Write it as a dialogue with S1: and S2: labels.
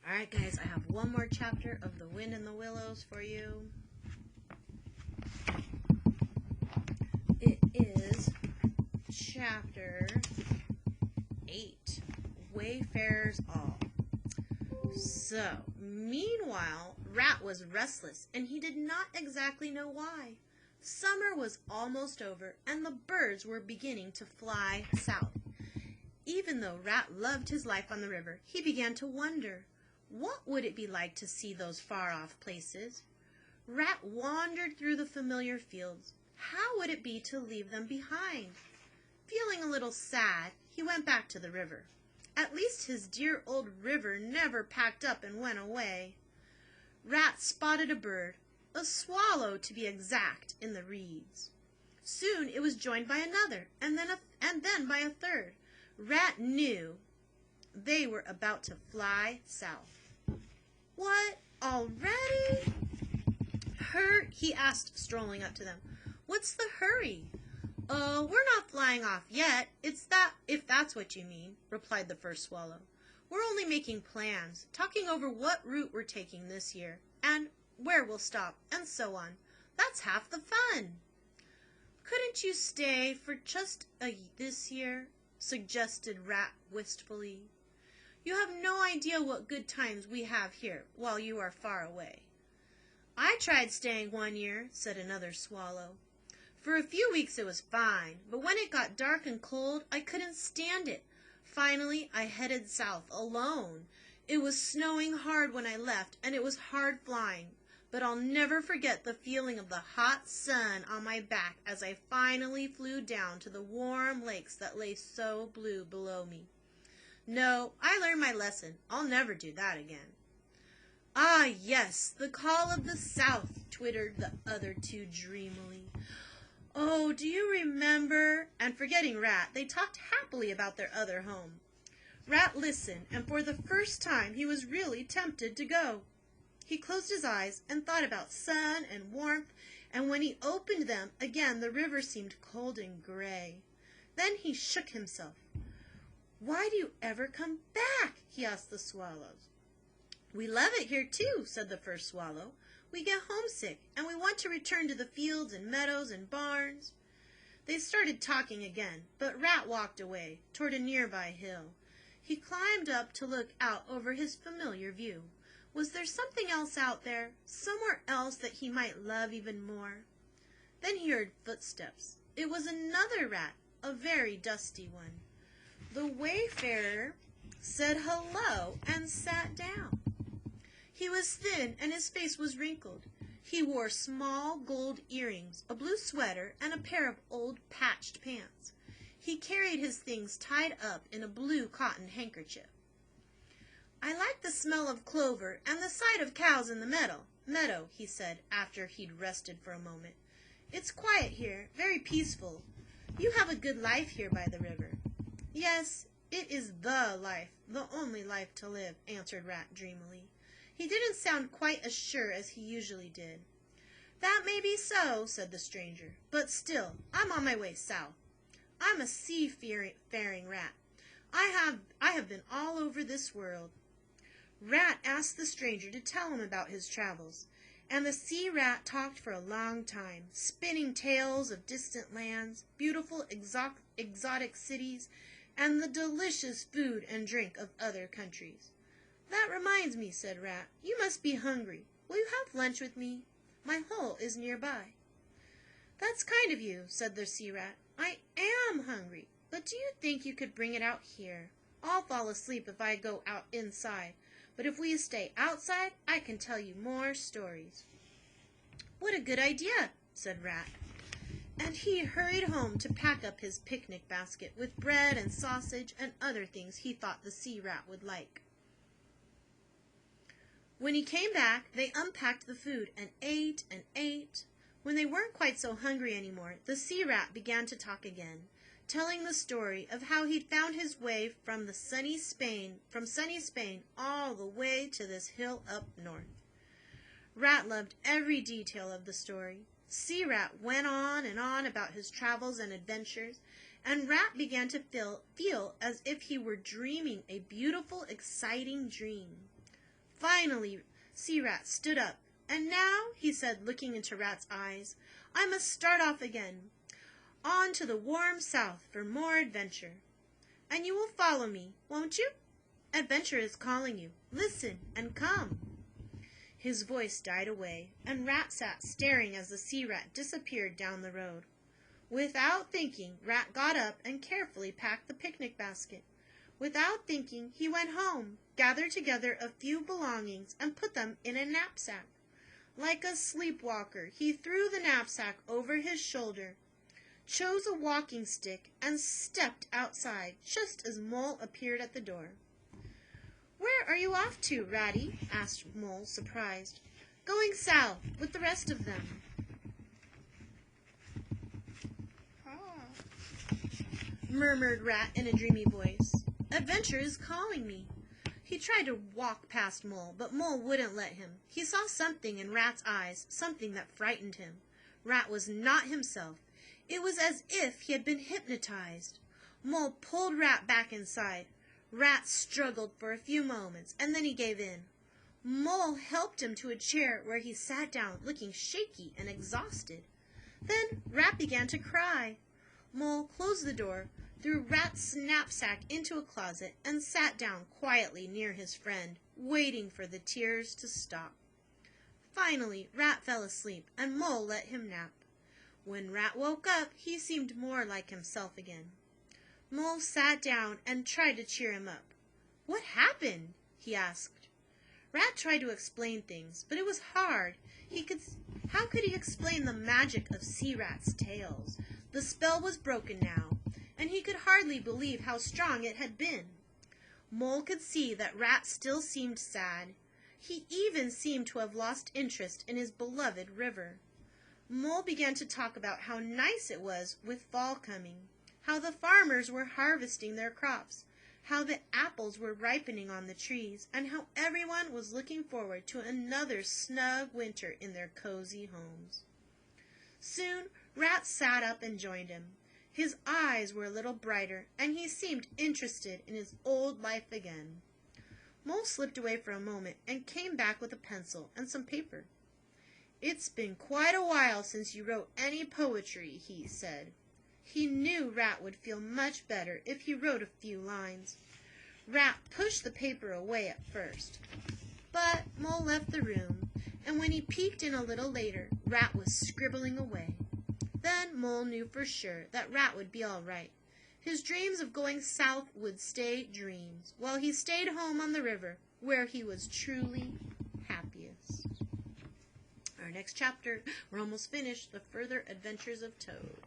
S1: Alright guys, I have one more chapter of The Wind and the Willows for you. It is chapter 8, Wayfarers All. So, meanwhile, Rat was restless, and he did not exactly know why. Summer was almost over, and the birds were beginning to fly south. Even though Rat loved his life on the river, he began to wonder, what would it be like to see those far-off places? Rat wandered through the familiar fields. How would it be to leave them behind? Feeling a little sad, he went back to the river. At least his dear old river never packed up and went away. Rat spotted a bird, a swallow to be exact, in the reeds. Soon it was joined by another, and then by a third. Rat knew they were about to fly south. What, already? He asked, strolling up to them. What's the hurry? Oh, we're not flying off yet. If that's what you mean, replied the first swallow. We're only making plans, talking over what route we're taking this year, and where we'll stop, and so on. That's half the fun. Couldn't you stay for just this year? Suggested Rat wistfully. You have no idea what good times we have here while you are far away. I tried staying 1 year, said another swallow. For a few weeks it was fine, but when it got dark and cold, I couldn't stand it. Finally, I headed south alone. It was snowing hard when I left, and it was hard flying, but I'll never forget the feeling of the hot sun on my back as I finally flew down to the warm lakes that lay so blue below me. No, I learned my lesson. I'll never do that again. Ah, yes, the call of the South, twittered the other two dreamily. Oh, do you remember? And forgetting Rat, they talked happily about their other home. Rat listened, and for the first time he was really tempted to go. He closed his eyes and thought about sun and warmth, and when he opened them again the river seemed cold and gray. Then he shook himself. Why do you ever come back? He asked the swallows. We love it here too, said the first swallow. We get homesick, and we want to return to the fields and meadows and barns. They started talking again, but Rat walked away, toward a nearby hill. He climbed up to look out over his familiar view. Was there something else out there, somewhere else that he might love even more? Then he heard footsteps. It was another rat, a very dusty one. The wayfarer said hello and sat down. He was thin and his face was wrinkled. He wore small gold earrings, a blue sweater, and a pair of old patched pants. He carried his things tied up in a blue cotton handkerchief. I like the smell of clover and the sight of cows in the meadow, he said after he'd rested for a moment. It's quiet here, very peaceful. You have a good life here by the river. Yes, it is the life, the only life to live, answered Rat dreamily. He didn't sound quite as sure as he usually did. That may be so, said the stranger, but still, I'm on my way south. I'm a seafaring rat. I have been all over this world. Rat asked the stranger to tell him about his travels, and the sea rat talked for a long time, spinning tales of distant lands, beautiful exotic cities, and the delicious food and drink of other countries. That reminds me, said Rat, you must be hungry. Will you have lunch with me? My hole is nearby. That's kind of you, said the sea rat. I am hungry, but do you think you could bring it out here? I'll fall asleep if I go out inside, but if we stay outside, I can tell you more stories. What a good idea, said Rat. And he hurried home to pack up his picnic basket with bread and sausage and other things he thought the sea rat would like. When he came back, they unpacked the food and ate and ate. When they weren't quite so hungry anymore, the sea rat began to talk again, telling the story of how he'd found his way from sunny Spain all the way to this hill up north. Rat loved every detail of the story. Sea Rat went on and on about his travels and adventures, and Rat began to feel as if he were dreaming a beautiful, exciting dream. Finally, Sea Rat stood up. "And now," he said, looking into Rat's eyes, "I must start off again, on to the warm south for more adventure. And you will follow me, won't you? Adventure is calling you. Listen and come." His voice died away, and Rat sat staring as the Sea Rat disappeared down the road. Without thinking, Rat got up and carefully packed the picnic basket. Without thinking, he went home, gathered together a few belongings, and put them in a knapsack. Like a sleepwalker, he threw the knapsack over his shoulder, chose a walking stick, and stepped outside just as Mole appeared at the door. "Where are you off to, Ratty?" asked Mole, surprised. "Going south, with the rest of them," murmured Rat in a dreamy voice. "Adventure is calling me." He tried to walk past Mole, but Mole wouldn't let him. He saw something in Rat's eyes, something that frightened him. Rat was not himself. It was as if he had been hypnotized. Mole pulled Rat back inside. Rat struggled for a few moments, and then he gave in. Mole helped him to a chair where he sat down, looking shaky and exhausted. Then Rat began to cry. Mole closed the door, threw Rat's knapsack into a closet, and sat down quietly near his friend, waiting for the tears to stop. Finally, Rat fell asleep, and Mole let him nap. When Rat woke up, he seemed more like himself again. Mole sat down and tried to cheer him up. "What happened?" he asked. Rat tried to explain things, but it was hard. How could he explain the magic of Sea Rat's tales? The spell was broken now, and he could hardly believe how strong it had been. Mole could see that Rat still seemed sad. He even seemed to have lost interest in his beloved river. Mole began to talk about how nice it was with fall coming, how the farmers were harvesting their crops, how the apples were ripening on the trees, and how everyone was looking forward to another snug winter in their cozy homes. Soon Rat sat up and joined him. His eyes were a little brighter, and he seemed interested in his old life again. Mole slipped away for a moment and came back with a pencil and some paper. "It's been quite a while since you wrote any poetry," he said. He knew Rat would feel much better if he wrote a few lines. Rat pushed the paper away at first, but Mole left the room, and when he peeked in a little later, Rat was scribbling away. Then Mole knew for sure that Rat would be all right. His dreams of going south would stay dreams, while he stayed home on the river, where he was truly happiest. Our next chapter, we're almost finished, The Further Adventures of Toad.